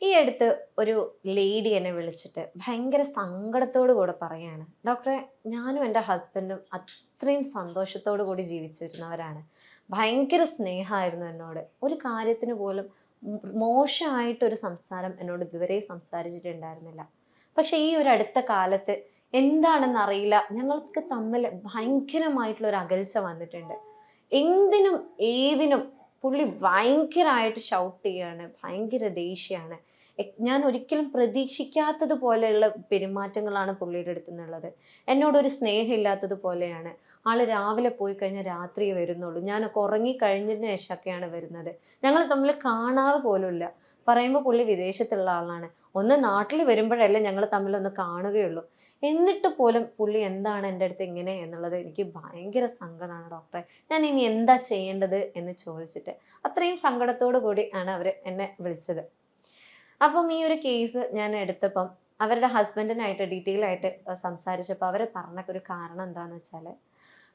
ഈ അടുത്ത് ഒരു ലേഡി എന്നെ വിളിച്ചിട്ട് ഭയങ്കര സങ്കടത്തോടു കൂടെ പറയാണ്, ഡോക്ടറെ, ഞാനും എൻ്റെ ഹസ്ബൻഡും അത്രയും സന്തോഷത്തോടു കൂടി ജീവിച്ചിരുന്നവരാണ്. ഭയങ്കര സ്നേഹമായിരുന്നു എന്നോട്. ഒരു കാര്യത്തിന് പോലും മോശമായിട്ടൊരു സംസാരം എന്നോട് ഇതുവരെ സംസാരിച്ചിട്ടുണ്ടായിരുന്നില്ല. പക്ഷെ ഈ ഒരു അടുത്ത കാലത്ത് എന്താണെന്ന് അറിയില്ല, ഞങ്ങൾക്ക് തമ്മിൽ ഭയങ്കരമായിട്ടുള്ള ഒരു അകൽച്ച വന്നിട്ടുണ്ട്. എന്തിനും ഏതിനും പുള്ളി ഭയങ്കരമായിട്ട് ഷൗട്ട് ചെയ്യാണ്, ഭയങ്കര ദേഷ്യമാണ്. ഞാൻ ഒരിക്കലും പ്രതീക്ഷിക്കാത്തത് പോലെയുള്ള പെരുമാറ്റങ്ങളാണ് പുള്ളിയുടെ അടുത്ത് നിന്നുള്ളത്. എന്നോടൊരു സ്നേഹമില്ലാത്തത് പോലെയാണ്. ആള് രാവിലെ പോയി കഴിഞ്ഞാൽ രാത്രിയേ വരുന്നുള്ളൂ. ഞാനൊക്കെ ഉറങ്ങി കഴിഞ്ഞതിന് ശേഷമൊക്കെയാണ് വരുന്നത്. ഞങ്ങൾ തമ്മിൽ കാണാറ് പോലുമില്ല. പറയുമ്പോൾ പുള്ളി വിദേശത്തുള്ള ആളാണ്. ഒന്ന് നാട്ടിൽ വരുമ്പോഴല്ലേ ഞങ്ങൾ തമ്മിലൊന്ന് കാണുകയുള്ളൂ. എന്നിട്ട് പോലും പുള്ളി എന്താണ് എൻ്റെ അടുത്ത് ഇങ്ങനെ എന്നുള്ളത് എനിക്ക് ഭയങ്കര സങ്കടമാണ് ഡോക്ടറെ. ഞാൻ ഇനി എന്താ ചെയ്യേണ്ടത് എന്ന് ചോദിച്ചിട്ട് അത്രയും സങ്കടത്തോടു കൂടി ആണ് അവർ എന്നെ വിളിച്ചത്. അപ്പം ഈ ഒരു കേസ് ഞാൻ എടുത്തപ്പം അവരുടെ ഹസ്ബൻഡിനായിട്ട് ഡീറ്റെയിൽ ആയിട്ട് സംസാരിച്ചപ്പോൾ അവർ പറഞ്ഞ ഒരു കാരണം എന്താണെന്ന് വെച്ചാൽ,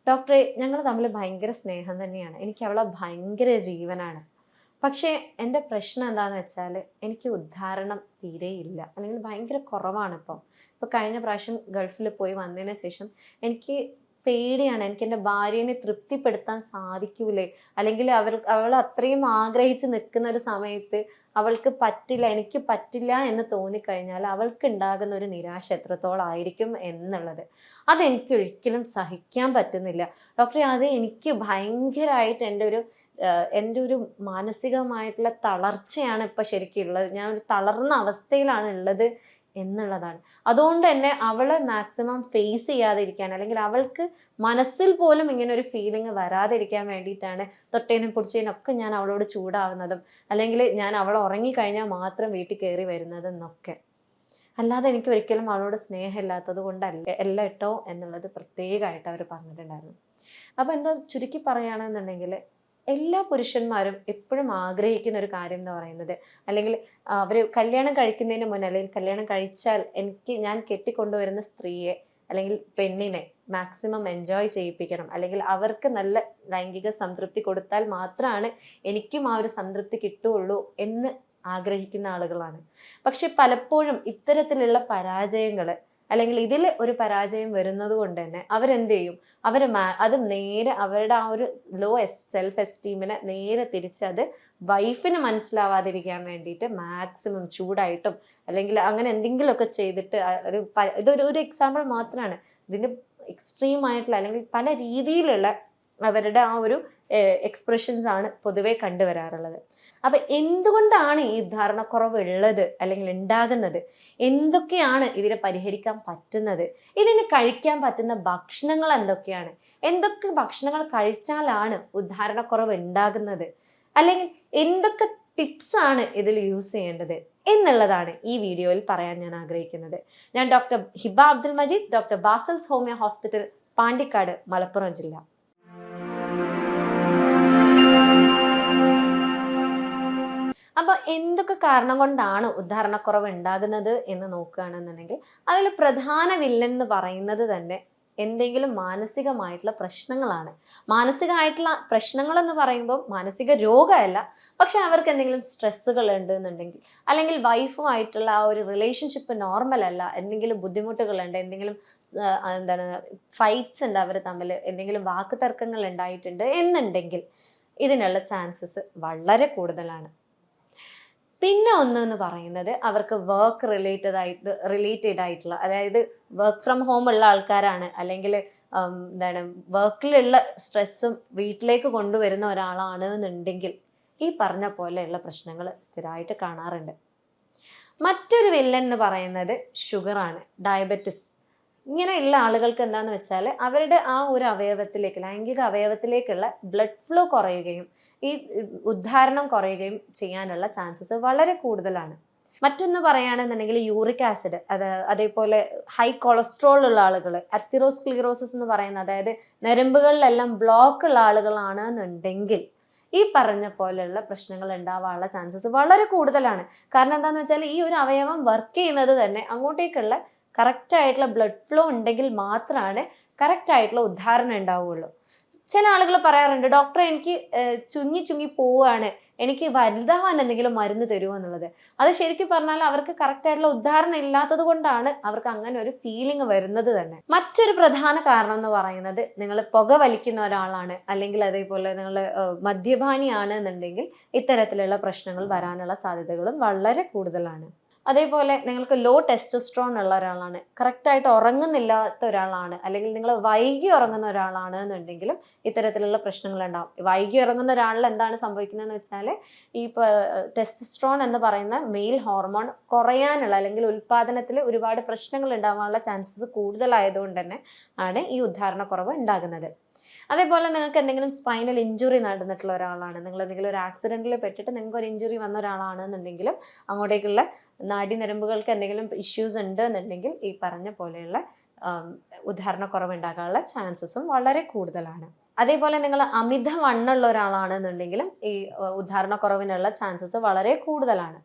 ഡോക്ടറെ, ഞങ്ങൾ തമ്മിൽ ഭയങ്കര സ്നേഹം തന്നെയാണ്. എനിക്ക് അവളെ ഭയങ്കര ജീവനാണ്. പക്ഷേ എൻ്റെ പ്രശ്നം എന്താണെന്ന് വെച്ചാൽ, എനിക്ക് ഉദ്ധാരണം തീരെയില്ല, അല്ലെങ്കിൽ ഭയങ്കര കുറവാണ് ഇപ്പം. ഇപ്പോൾ കഴിഞ്ഞ പ്രാവശ്യം ഗൾഫിൽ പോയി വന്നതിന് ശേഷം എനിക്ക് പേടിയാണ്. എനിക്ക് എൻ്റെ ഭാര്യനെ തൃപ്തിപ്പെടുത്താൻ സാധിക്കൂലേ, അല്ലെങ്കിൽ അവൾ അത്രയും ആഗ്രഹിച്ച് നിൽക്കുന്ന ഒരു സമയത്ത് അവൾക്ക് പറ്റില്ല, എനിക്ക് പറ്റില്ല എന്ന് തോന്നിക്കഴിഞ്ഞാൽ അവൾക്ക് ഉണ്ടാകുന്ന ഒരു നിരാശ എത്രത്തോളം ആയിരിക്കും എന്നുള്ളത് അതെനിക്ക് ഒരിക്കലും സഹിക്കാൻ പറ്റുന്നില്ല ഡോക്ടറെ. അത് എനിക്ക് ഭയങ്കരമായിട്ട് എൻ്റെ ഒരു മാനസികമായിട്ടുള്ള തളർച്ചയാണ് ഇപ്പം ശരിക്കും ഉള്ളത്. ഞാൻ ഒരു തളർന്ന അവസ്ഥയിലാണ് ഉള്ളത് എന്നുള്ളതാണ്. അതുകൊണ്ട് തന്നെ അവളെ മാക്സിമം ഫേസ് ചെയ്യാതിരിക്കാൻ, അല്ലെങ്കിൽ അവൾക്ക് മനസ്സിൽ പോലും ഇങ്ങനെ ഒരു ഫീലിംഗ് വരാതിരിക്കാൻ വേണ്ടിയിട്ടാണ് തൊട്ടേനും പിടിച്ചതിനും ഒക്കെ ഞാൻ അവളോട് ചൂടാവുന്നതും, അല്ലെങ്കിൽ ഞാൻ അവൾ ഉറങ്ങിക്കഴിഞ്ഞാൽ മാത്രം വീട്ടിൽ കയറി വരുന്നതെന്നൊക്കെ. അല്ലാതെ എനിക്ക് ഒരിക്കലും അവളോട് സ്നേഹമില്ലാത്തത് കൊണ്ടല്ല അല്ല കേട്ടോ എന്നുള്ളത് പ്രത്യേകമായിട്ട് അവർ പറഞ്ഞിട്ടുണ്ടായിരുന്നു. അപ്പോൾ എന്താ ചുരുക്കി പറയുകയാണെന്നുണ്ടെങ്കിൽ, എല്ലാ പുരുഷന്മാരും എപ്പോഴും ആഗ്രഹിക്കുന്ന ഒരു കാര്യം എന്ന് പറയുന്നത്, അല്ലെങ്കിൽ അവർ കല്യാണം കഴിക്കുന്നതിന് മുന്നേ, അല്ലെങ്കിൽ കല്യാണം കഴിച്ചാൽ ഞാൻ കെട്ടിക്കൊണ്ടുവരുന്ന സ്ത്രീയെ അല്ലെങ്കിൽ പെണ്ണിനെ മാക്സിമം എൻജോയ് ചെയ്യിപ്പിക്കണം, അല്ലെങ്കിൽ അവർക്ക് നല്ല ലൈംഗിക സംതൃപ്തി കൊടുത്താൽ മാത്രമാണ് എനിക്കും ആ ഒരു സംതൃപ്തി കിട്ടുകയുള്ളൂ എന്ന് ആഗ്രഹിക്കുന്ന ആളുകളാണ്. പക്ഷെ പലപ്പോഴും ഇത്തരത്തിലുള്ള പരാജയങ്ങൾ, അല്ലെങ്കിൽ ഇതിൽ ഒരു പരാജയം വരുന്നത് കൊണ്ട് തന്നെ അവരെന്ത് ചെയ്യും, അത് നേരെ അവരുടെ ആ ഒരു സെൽഫ് എസ്റ്റീമിനെ നേരെ തിരിച്ച് അത് വൈഫിന് മനസ്സിലാവാതിരിക്കാൻ വേണ്ടിയിട്ട് മാക്സിമം ചൂടായിട്ടും, അല്ലെങ്കിൽ അങ്ങനെ എന്തെങ്കിലുമൊക്കെ ചെയ്തിട്ട് ഇതൊരു എക്സാമ്പിൾ മാത്രമാണ്. ഇതിന് എക്സ്ട്രീം ആയിട്ടുള്ള, അല്ലെങ്കിൽ പല രീതിയിലുള്ള അവരുടെ ആ ഒരു എക്സ്പ്രഷൻസ് ആണ് പൊതുവെ കണ്ടുവരാറുള്ളത്. അപ്പൊ എന്തുകൊണ്ടാണ് ഈ ധാരണക്കുറവ് ഉള്ളത്, അല്ലെങ്കിൽ ഉണ്ടാകുന്നത്, എന്തൊക്കെയാണ് ഇതിനെ പരിഹരിക്കാൻ പറ്റുന്നത്, ഇതിന് കഴിക്കാൻ പറ്റുന്ന ഭക്ഷണങ്ങൾ എന്തൊക്കെയാണ്, എന്തൊക്കെ ഭക്ഷണങ്ങൾ കഴിച്ചാലാണ് ഉദ്ധാരണക്കുറവ് ഉണ്ടാകുന്നത്, അല്ലെങ്കിൽ എന്തൊക്കെ ടിപ്സ് ആണ് ഇതിൽ യൂസ് ചെയ്യേണ്ടത് എന്നുള്ളതാണ് ഈ വീഡിയോയിൽ പറയാൻ ഞാൻ ആഗ്രഹിക്കുന്നത്. ഞാൻ doctor Hiba Abdul Majeed, doctor ബാസൽസ് homeo hospital, Pandikkad, Malappuram ജില്ല. അപ്പോൾ എന്തൊക്കെ കാരണം കൊണ്ടാണ് ഉദ്ധാരണക്കുറവ് ഉണ്ടാകുന്നത് എന്ന് നോക്കുകയാണെന്നുണ്ടെങ്കിൽ, അതിൽ പ്രധാന വില്ലൻ എന്ന് പറയുന്നത് തന്നെ എന്തെങ്കിലും മാനസികമായിട്ടുള്ള പ്രശ്നങ്ങളാണ്. മാനസികമായിട്ടുള്ള പ്രശ്നങ്ങൾ എന്ന് പറയുമ്പോൾ മാനസിക രോഗമല്ല, പക്ഷെ അവർക്ക് എന്തെങ്കിലും സ്ട്രെസ്സുകൾ ഉണ്ട് എന്നുണ്ടെങ്കിൽ, അല്ലെങ്കിൽ വൈഫുമായിട്ടുള്ള ആ ഒരു റിലേഷൻഷിപ്പ് നോർമൽ അല്ല, എന്തെങ്കിലും ബുദ്ധിമുട്ടുകളുണ്ട്, എന്തെങ്കിലും ഫൈറ്റ്സ് ഉണ്ട് അവർ തമ്മിൽ, എന്തെങ്കിലും വാക്ക് തർക്കങ്ങൾ ഉണ്ടായിട്ടുണ്ട് എന്നുണ്ടെങ്കിൽ ഇതിനുള്ള ചാൻസസ് വളരെ കൂടുതലാണ്. പിന്നെ ഒന്നെന്ന് പറയുന്നത്, അവർക്ക് വർക്ക് റിലേറ്റഡ് ആയിട്ടുള്ള, അതായത് വർക്ക് ഫ്രം ഹോം ഉള്ള ആൾക്കാരാണ്, അല്ലെങ്കിൽ വർക്കിലുള്ള സ്ട്രെസ്സും വീട്ടിലേക്ക് കൊണ്ടുവരുന്ന ഒരാളാണ് എന്നുണ്ടെങ്കിൽ ഈ പറഞ്ഞ പോലെയുള്ള പ്രശ്നങ്ങൾ സ്ഥിരമായിട്ട് കാണാറുണ്ട്. മറ്റൊരു വില്ലൻ എന്ന് പറയുന്നത് ഷുഗറാണ്, ഡയബറ്റിസ്. ഇങ്ങനെയുള്ള ആളുകൾക്ക് എന്താണെന്ന് വെച്ചാൽ, അവരുടെ ആ ഒരു അവയവത്തിലേക്ക്, ലൈംഗിക അവയവത്തിലേക്കുള്ള ബ്ലഡ് ഫ്ലോ കുറയുകയും ഈ ഉദ്ധാരണം കുറയുകയും ചെയ്യാനുള്ള ചാൻസസ് വളരെ കൂടുതലാണ്. മറ്റൊന്ന് പറയുകയാണെന്നുണ്ടെങ്കിൽ യൂറിക് ആസിഡ്, അതേപോലെ ഹൈ കൊളസ്ട്രോൾ ഉള്ള ആളുകൾ, അത്തിറോസ്ക്ലിറോസിസ് എന്ന് പറയുന്ന, അതായത് നരമ്പുകളിലെല്ലാം ബ്ലോക്ക് ഉള്ള ആളുകളാണ് എന്നുണ്ടെങ്കിൽ ഈ പറഞ്ഞ പോലെയുള്ള പ്രശ്നങ്ങൾ ഉണ്ടാവാനുള്ള ചാൻസസ് വളരെ കൂടുതലാണ്. കാരണം എന്താണെന്ന് വെച്ചാൽ, ഈ ഒരു അവയവം വർക്ക് ചെയ്യുന്നത് തന്നെ അങ്ങോട്ടേക്കുള്ള കറക്റ്റ് ആയിട്ടുള്ള ബ്ലഡ് ഫ്ലോ ഉണ്ടെങ്കിൽ മാത്രമാണ് കറക്റ്റ് ആയിട്ടുള്ള ഉദ്ധാരണം ഉണ്ടാവുകയുള്ളൂ. ചില ആളുകൾ പറയാറുണ്ട്, ഡോക്ടറെ, എനിക്ക് ചുങ്ങി പോവുകയാണ്, എനിക്ക് വലുതാവാൻ എന്തെങ്കിലും മരുന്ന് തരുമോ എന്നുള്ളത്. അത് ശരിക്കും പറഞ്ഞാൽ അവർക്ക് കറക്റ്റ് ആയിട്ടുള്ള ഉദാഹരണം ഇല്ലാത്തത് കൊണ്ടാണ് അവർക്ക് അങ്ങനെ ഒരു ഫീലിംഗ് വരുന്നത് തന്നെ. മറ്റൊരു പ്രധാന കാരണം എന്ന് പറയുന്നത്, നിങ്ങൾ പുക വലിക്കുന്ന ഒരാളാണ്, അല്ലെങ്കിൽ അതേപോലെ നിങ്ങൾ മദ്യപാനിയാണ് എന്നുണ്ടെങ്കിൽ ഇത്തരത്തിലുള്ള പ്രശ്നങ്ങൾ വരാനുള്ള സാധ്യതകളും വളരെ കൂടുതലാണ്. അതേപോലെ നിങ്ങൾക്ക് ലോ ടെസ്റ്റോസ്ട്രോൺ ഉള്ള ഒരാളാണ്, കറക്റ്റായിട്ട് ഉറങ്ങുന്നില്ലാത്ത ഒരാളാണ്, അല്ലെങ്കിൽ നിങ്ങൾ വൈകി ഉറങ്ങുന്ന ഒരാളാണ് എന്നുണ്ടെങ്കിലും ഇത്തരത്തിലുള്ള പ്രശ്നങ്ങൾ ഉണ്ടാവും. വൈകി ഉറങ്ങുന്ന ഒരാളിൽ എന്താണ് സംഭവിക്കുന്നതെന്ന് വെച്ചാൽ, ഈ ടെസ്റ്റോസ്ട്രോൺ എന്ന് പറയുന്ന മെയിൽ ഹോർമോൺ കുറയാനുള്ള അല്ലെങ്കിൽ ഉൽപാദനത്തിൽ ഒരുപാട് പ്രശ്നങ്ങൾ ഉണ്ടാവാനുള്ള ചാൻസസ് കൂടുതലായതുകൊണ്ട് തന്നെ ആണ് ഈ ഉദ്ധാരണക്കുറവ് ഉണ്ടാകുന്നത്. അതേപോലെ നിങ്ങൾക്ക് എന്തെങ്കിലും സ്പൈനൽ ഇഞ്ചുറി നടന്നിട്ടുള്ള ഒരാളാണ്, നിങ്ങൾ എന്തെങ്കിലും ഒരു ആക്സിഡന്റിൽ പെട്ടിട്ട് നിങ്ങൾക്ക് ഒരു ഇഞ്ചുറി വന്ന ഒരാളാണെന്നുണ്ടെങ്കിലും അങ്ങോട്ടേക്കുള്ള നാഡീനരമ്പുകൾക്ക് എന്തെങ്കിലും ഇഷ്യൂസ് ഉണ്ട് എന്നുണ്ടെങ്കിൽ ഈ പറഞ്ഞ പോലെയുള്ള ഉദാഹരണക്കുറവ് ഉണ്ടാകാനുള്ള ചാൻസസും വളരെ കൂടുതലാണ്. അതേപോലെ നിങ്ങൾ അമിതവണ്ണമുള്ള ഒരാളാണെന്നുണ്ടെങ്കിലും ഈ ഉദാഹരണക്കുറവിനുള്ള ചാൻസസ് വളരെ കൂടുതലാണ്.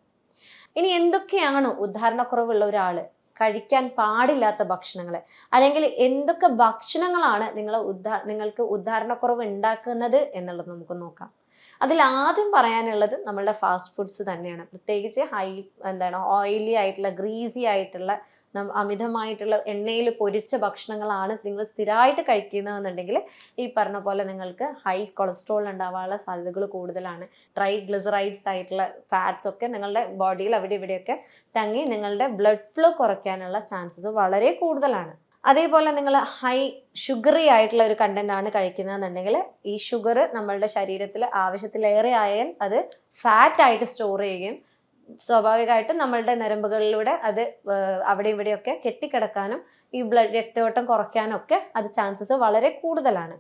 ഇനി എന്തൊക്കെയാണ് ഉദാഹരണക്കുറവുള്ള ഒരാൾ കഴിക്കാൻ പാടില്ലാത്ത ഭക്ഷണങ്ങൾ, അല്ലെങ്കിൽ എന്തൊക്കെ ഭക്ഷണങ്ങളാണ് നിങ്ങൾക്ക് ഉദാഹരണക്കുറവ് ഉണ്ടാക്കുന്നത് എന്നുള്ളത് നമുക്ക് നോക്കാം. അതിൽ ആദ്യം പറയാനുള്ളത് നമ്മളുടെ ഫാസ്റ്റ് ഫുഡ്സ് തന്നെയാണ്. പ്രത്യേകിച്ച് ഓയിലി ആയിട്ടുള്ള, ഗ്രീസി ആയിട്ടുള്ള, അമിതമായിട്ടുള്ള എണ്ണയിൽ പൊരിച്ച ഭക്ഷണങ്ങളാണ് നിങ്ങൾ സ്ഥിരമായിട്ട് കഴിക്കുന്നതെന്നുണ്ടെങ്കിൽ ഈ പറഞ്ഞ പോലെ നിങ്ങൾക്ക് ഹൈ കൊളസ്ട്രോൾ ഉണ്ടാവാനുള്ള സാധ്യതകൾ കൂടുതലാണ്. ട്രൈഗ്ലിസറൈഡ്സ് ആയിട്ടുള്ള ഫാറ്റ്സ് ഒക്കെ നിങ്ങളുടെ ബോഡിയിൽ അവിടെ ഇവിടെയൊക്കെ തങ്ങി നിങ്ങളുടെ ബ്ലഡ് ഫ്ലോ കുറയ്ക്കാനുള്ള ചാൻസസ് വളരെ കൂടുതലാണ്. അതേപോലെ നിങ്ങൾ ഹൈ ഷുഗറി ആയിട്ടുള്ള ഒരു കണ്ടന്റ് ആണ് കഴിക്കുന്നതെന്നുണ്ടെങ്കിൽ ഈ ഷുഗർ നമ്മളുടെ ശരീരത്തിൽ ആവശ്യത്തിലേറെ ആയാൽ അത് ഫാറ്റ് ആയിട്ട് സ്റ്റോർ ചെയ്യുകയും സ്വാഭാവികമായിട്ടും നമ്മളുടെ നരമ്പുകളിലൂടെ അത് അവിടെ ഇവിടെയൊക്കെ കെട്ടിക്കിടക്കാനും ഈ രക്തയോട്ടം കുറയ്ക്കാനും ഒക്കെ അത് ചാൻസസ് വളരെ കൂടുതലാണ്.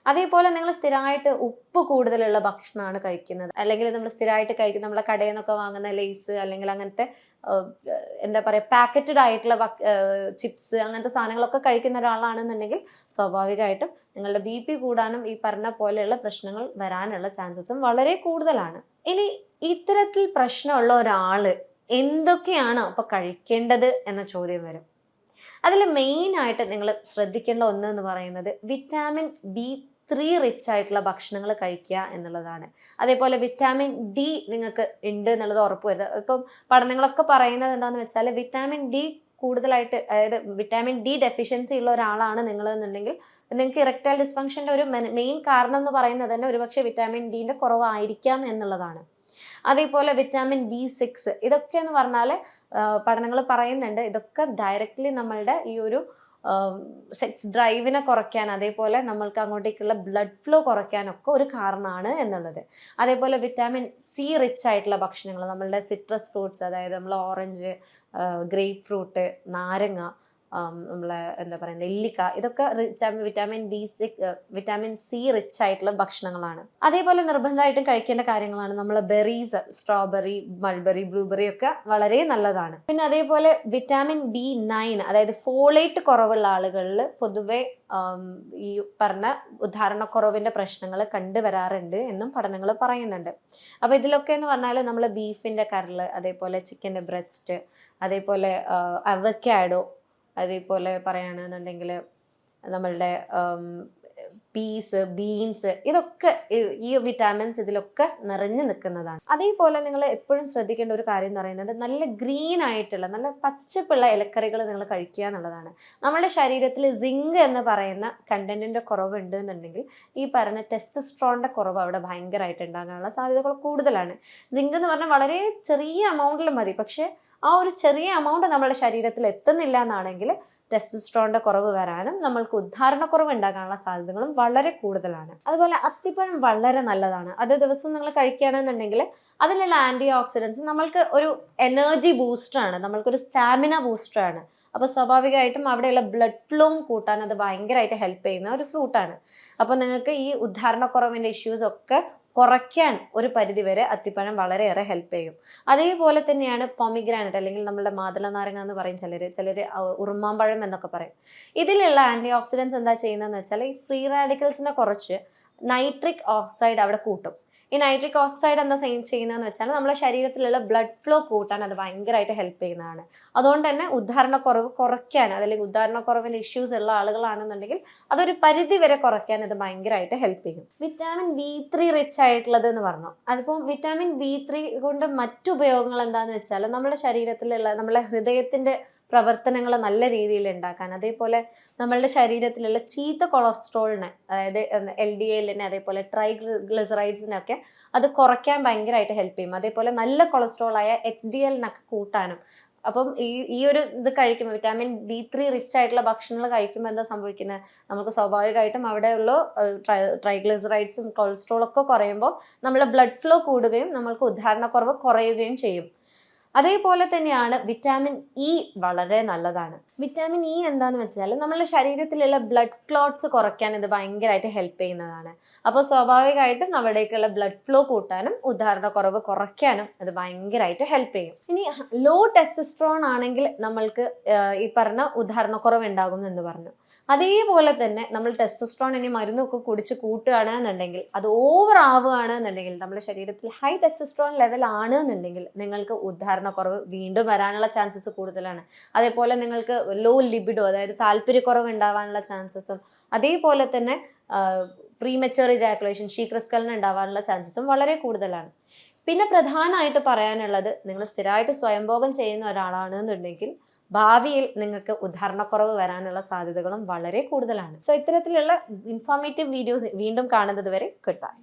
അതേപോലെ നിങ്ങൾ സ്ഥിരമായിട്ട് ഉപ്പ് കൂടുതലുള്ള ഭക്ഷണമാണ് കഴിക്കുന്നത്, അല്ലെങ്കിൽ നമ്മൾ സ്ഥിരമായിട്ട് കഴിക്കുന്ന നമ്മളെ കടയിൽ നിന്നൊക്കെ വാങ്ങുന്ന ലേസ് അല്ലെങ്കിൽ അങ്ങനത്തെ എന്താ പറയുക പാക്കറ്റഡ് ആയിട്ടുള്ള ചിപ്സ് അങ്ങനത്തെ സാധനങ്ങളൊക്കെ കഴിക്കുന്ന ഒരാളാണെന്നുണ്ടെങ്കിൽ സ്വാഭാവികമായിട്ടും നിങ്ങളുടെ BP കൂടാനും ഈ പറഞ്ഞ പോലെയുള്ള പ്രശ്നങ്ങൾ വരാനുള്ള ചാൻസസും വളരെ കൂടുതലാണ്. ഇനി ഇത്തരത്തിൽ പ്രശ്നമുള്ള ഒരാള് എന്തൊക്കെയാണ് അപ്പൊ കഴിക്കേണ്ടത് എന്ന ചോദ്യം വരും. അതിൽ മെയിനായിട്ട് നിങ്ങൾ ശ്രദ്ധിക്കേണ്ട ഒന്ന് എന്ന് പറയുന്നത് വിറ്റാമിൻ B3 റിച്ച് ആയിട്ടുള്ള ഭക്ഷണങ്ങൾ കഴിക്കുക എന്നുള്ളതാണ്. അതേപോലെ വിറ്റാമിൻ D നിങ്ങൾക്ക് ഉണ്ട് എന്നുള്ളത് ഉറപ്പുവരുത്തുക. ഇപ്പം പഠനങ്ങളൊക്കെ പറയുന്നത് എന്താണെന്ന് വെച്ചാൽ വിറ്റാമിൻ D കൂടുതലായിട്ട്, അതായത് വിറ്റാമിൻ D ഡെഫിഷ്യൻസി ഉള്ള ഒരാളാണ് നിങ്ങളെന്നുണ്ടെങ്കിൽ നിങ്ങൾക്ക് ഇറക്ടൈൽ ഡിസ്ഫങ്ഷൻ്റെ ഒരു മെയിൻ കാരണം എന്ന് പറയുന്നത് തന്നെ ഒരുപക്ഷെ വിറ്റാമിൻ ഡിൻ്റെ കുറവായിരിക്കാം എന്നുള്ളതാണ്. അതേപോലെ വിറ്റാമിൻ B6 ഇതൊക്കെ എന്ന് പറഞ്ഞാൽ പഠനങ്ങൾ പറയുന്നുണ്ട്, ഇതൊക്കെ ഡയറക്റ്റ്ലി നമ്മളുടെ ഈ ഒരു സെക്സ് ഡ്രൈവിനെ കുറയ്ക്കാൻ, അതേപോലെ നമ്മൾക്ക് അങ്ങോട്ടേക്കുള്ള ബ്ലഡ് ഫ്ലോ കുറയ്ക്കാനൊക്കെ ഒരു കാരണമാണ് എന്നുള്ളത്. അതേപോലെ വിറ്റാമിൻ C റിച്ച് ആയിട്ടുള്ള ഭക്ഷണങ്ങൾ, നമ്മളുടെ സിട്രസ് ഫ്രൂട്ട്സ്, അതായത് നമ്മൾ ഓറഞ്ച്, ഗ്രേപ്പ് ഫ്രൂട്ട്, നാരങ്ങ, നമ്മളെ എന്താ പറയുക നെല്ലിക്ക, ഇതൊക്കെ വിറ്റാമിൻ C റിച്ച് ആയിട്ടുള്ള ഭക്ഷണങ്ങളാണ്. അതേപോലെ നിർബന്ധമായിട്ടും കഴിക്കേണ്ട കാര്യങ്ങളാണ് നമ്മളെ ബെറീസ്, സ്ട്രോബെറി, മൾബെറി, ബ്ലൂബെറി ഒക്കെ വളരെ നല്ലതാണ്. പിന്നെ അതേപോലെ വിറ്റാമിൻ B9, അതായത് ഫോളേറ്റ് കുറവുള്ള ആളുകളിൽ പൊതുവെ ഈ പറഞ്ഞ ഉദാഹരണക്കുറവിന്റെ പ്രശ്നങ്ങൾ കണ്ടുവരാറുണ്ട് എന്നും പഠനങ്ങൾ പറയുന്നുണ്ട്. അപ്പൊ ഇതിലൊക്കെ എന്ന് പറഞ്ഞാൽ നമ്മൾ ബീഫിന്റെ കരള്, അതേപോലെ ചിക്കൻ്റെ ബ്രസ്റ്റ്, അതേപോലെ അവക്കാഡോ, അതേപോലെ പറയുകയാണെന്നുണ്ടെങ്കിൽ നമ്മളുടെ പീസ്, ബീൻസ്, ഇതൊക്കെ ഈ വിറ്റാമിൻസ് ഇതിലൊക്കെ നിറഞ്ഞു നിൽക്കുന്നതാണ്. അതേപോലെ നിങ്ങൾ എപ്പോഴും ശ്രദ്ധിക്കേണ്ട ഒരു കാര്യം എന്ന് പറയുന്നത് നല്ല ഗ്രീൻ ആയിട്ടുള്ള, നല്ല പച്ചപ്പുള്ള ഇലക്കറികൾ നിങ്ങൾ കഴിക്കുക എന്നുള്ളതാണ്. നമ്മുടെ ശരീരത്തിൽ സിങ്ക് എന്ന് പറയുന്ന കണ്ടന്റിന്റെ കുറവുണ്ട് എന്നുണ്ടെങ്കിൽ ഈ പറഞ്ഞ ടെസ്റ്റോസ്ട്രോണിന്റെ കുറവ് അവിടെ ഭയങ്കരമായിട്ട് ഉണ്ടാകാനുള്ള സാധ്യതകൾ കൂടുതലാണ്. സിങ്ക് എന്ന് പറഞ്ഞാൽ വളരെ ചെറിയ എമൗണ്ടിൽ മതി, പക്ഷെ ആ ഒരു ചെറിയ എമൗണ്ട് നമ്മുടെ ശരീരത്തിൽ എത്തുന്നില്ല എന്നാണെങ്കിൽ ടെസ്റ്റോസ്ട്രോണിന്റെ കുറവ് വരാനും നമ്മൾക്ക് ഉദാഹരണക്കുറവ് ഉണ്ടാകാനുള്ള സാധ്യതകളും വളരെ കൂടുതലാണ്. അതുപോലെ അത്തിപ്പഴം വളരെ നല്ലതാണ്. അത് ദിവസം നിങ്ങൾ കഴിക്കുകയാണെന്നുണ്ടെങ്കിൽ അതിലുള്ള ആന്റി ഓക്സിഡൻസ് നമ്മൾക്ക് ഒരു എനർജി ബൂസ്റ്ററാണ്, നമ്മൾക്കൊരു സ്റ്റാമിന ബൂസ്റ്ററാണ്. അപ്പോൾ സ്വാഭാവികമായിട്ടും അവിടെയുള്ള ബ്ലഡ് ഫ്ലോയും കൂട്ടാൻ അത് ഭയങ്കരമായിട്ട് ഹെൽപ്പ് ചെയ്യുന്ന ഒരു ഫ്രൂട്ടാണ്. അപ്പോൾ നിങ്ങൾക്ക് ഈ ഉദാഹരണക്കുറവിൻ്റെ ഇഷ്യൂസ് ഒക്കെ കുറയ്ക്കാൻ ഒരു പരിധിവരെ അത്തിപ്പഴം വളരെയേറെ ഹെൽപ്പ് ചെയ്യും. അതേപോലെ തന്നെയാണ് പൊമിഗ്രാനറ്റ്, അല്ലെങ്കിൽ നമ്മുടെ മാതള നാരങ്ങ എന്ന് പറയും ചിലർ ഉറുമാമ്പഴം എന്നൊക്കെ പറയും. ഇതിലുള്ള ആന്റി ഓക്സിഡൻസ് എന്താ ചെയ്യുന്നതെന്ന് വെച്ചാൽ ഈ ഫ്രീ റാഡിക്കൽസിനെ കുറച്ച് നൈട്രിക് ഓക്സൈഡ് അവിടെ കൂട്ടും. ഈ നൈട്രിക് ഓക്സൈഡ് എന്താ ചെയ്യുന്നതെന്ന് വെച്ചാൽ നമ്മുടെ ശരീരത്തിലുള്ള ബ്ലഡ് ഫ്ലോ കൂട്ടാൻ അത് ഭയങ്കരമായിട്ട് ഹെൽപ്പ് ചെയ്യുന്നതാണ്. അതുകൊണ്ട് തന്നെ ഉദ്ധാരണക്കുറവ് കുറയ്ക്കാൻ, അല്ലെങ്കിൽ ഉദ്ധാരണക്കുറവിൻ്റെ ഇഷ്യൂസ് ഉള്ള ആളുകളാണെന്നുണ്ടെങ്കിൽ അതൊരു പരിധി വരെ കുറയ്ക്കാൻ ഇത് ഭയങ്കരമായിട്ട് ഹെൽപ്പ് ചെയ്യും. വിറ്റാമിൻ B3 റിച്ച് ആയിട്ടുള്ളത് എന്ന് പറഞ്ഞു. അതിപ്പോൾ വിറ്റാമിൻ B3 കൊണ്ട് മറ്റു ഉപയോഗങ്ങൾ എന്താണെന്ന് വെച്ചാൽ നമ്മുടെ ശരീരത്തിലുള്ള നമ്മളെ ഹൃദയത്തിൻ്റെ പ്രവർത്തനങ്ങൾ നല്ല രീതിയിൽ ഉണ്ടാക്കാൻ, അതേപോലെ നമ്മളുടെ ശരീരത്തിലുള്ള ചീത്ത കൊളസ്ട്രോളിനെ, അതായത് LDLനെ, അതേപോലെ ട്രൈഗ്ലിസറൈഡ്സിനൊക്കെ അത് കുറയ്ക്കാൻ ഭയങ്കരമായിട്ട് ഹെൽപ്പ് ചെയ്യും. അതേപോലെ നല്ല കൊളസ്ട്രോളായ HDLനൊക്കെ കൂട്ടാനും. അപ്പം ഈ ഒരു ഇത് കഴിക്കുമ്പോൾ, വിറ്റാമിൻ B3 റിച്ച് ആയിട്ടുള്ള ഭക്ഷണങ്ങൾ കഴിക്കുമ്പോൾ എന്താ സംഭവിക്കുന്നത്, നമുക്ക് സ്വാഭാവികമായിട്ടും അവിടെയുള്ള ട്രൈഗ്ലിസറൈഡ്സും കൊളസ്ട്രോളൊക്കെ കുറയുമ്പോൾ നമ്മളെ ബ്ലഡ് ഫ്ലോ കൂടുകയും നമ്മൾക്ക് ഉദ്ധാരണക്കുറവ് കുറയുകയും ചെയ്യും. അതേപോലെ തന്നെയാണ് വിറ്റാമിൻ ഇ വളരെ നല്ലതാണ്. വിറ്റാമിൻ ഇ എന്താണെന്ന് വെച്ചാൽ നമ്മുടെ ശരീരത്തിലുള്ള ബ്ലഡ് ക്ലോട്ട്സ് കുറയ്ക്കാൻ ഇത് ഭയങ്കരമായിട്ട് ഹെൽപ്പ് ചെയ്യുന്നതാണ്. അപ്പോൾ സ്വാഭാവികമായിട്ടും നമ്മുടേക്കുള്ള ബ്ലഡ് ഫ്ലോ കൂട്ടാനും ഉദ്ധാരണക്കുറവ് കുറയ്ക്കാനും ഇത് ഭയങ്കരമായിട്ട് ഹെൽപ്പ് ചെയ്യും. ഇനി ലോ ടെസ്റ്റോസ്റ്ററോൺ ആണെങ്കിൽ നമ്മൾക്ക് ഈ പറഞ്ഞ ഉദ്ധാരണക്കുറവ് ഉണ്ടാകും എന്ന് പറഞ്ഞു. അതേപോലെ തന്നെ നമ്മൾ ടെസ്റ്റോസ്റ്ററോൺ ഇനി മരുന്നൊക്കെ കുടിച്ച് കൂട്ടുകയാണ് എന്നുണ്ടെങ്കിൽ, അത് ഓവർ ആവുകയാണ് എന്നുണ്ടെങ്കിൽ, നമ്മുടെ ശരീരത്തിൽ ഹൈ ടെസ്റ്റോസ്റ്ററോൺ ലെവൽ ആണ് എന്നുണ്ടെങ്കിൽ നിങ്ങൾക്ക് ഉദ്ധാരണക്കുറവ് വീണ്ടും വരാനുള്ള ചാൻസസ് കൂടുതലാണ്. അതേപോലെ നിങ്ങൾക്ക് ലോ ലിബിഡോ, അതായത് താല്പര്യക്കുറവ് ഉണ്ടാവാനുള്ള ചാൻസസും, അതേപോലെ തന്നെ പ്രീമച്വർ ഇജാക്കുലേഷൻ, ശീഘ്രസ്ഖലനം ഉണ്ടാവാനുള്ള ചാൻസസും വളരെ കൂടുതലാണ്. പിന്നെ പ്രധാനമായിട്ട് പറയാനുള്ളത്, നിങ്ങൾ സ്ഥിരമായിട്ട് സ്വയംഭോഗം ചെയ്യുന്ന ഒരാളാണെന്നുണ്ടെങ്കിൽ ഭാവിയിൽ നിങ്ങൾക്ക് ഉദ്ധാരണക്കുറവ് വരാനുള്ള സാധ്യതകളും വളരെ കൂടുതലാണ്. സോ ഇത്തരത്തിലുള്ള ഇൻഫോർമേറ്റീവ് വീഡിയോസ് വീണ്ടും കാണുന്നത് വരെ ഗുഡ് ബൈ.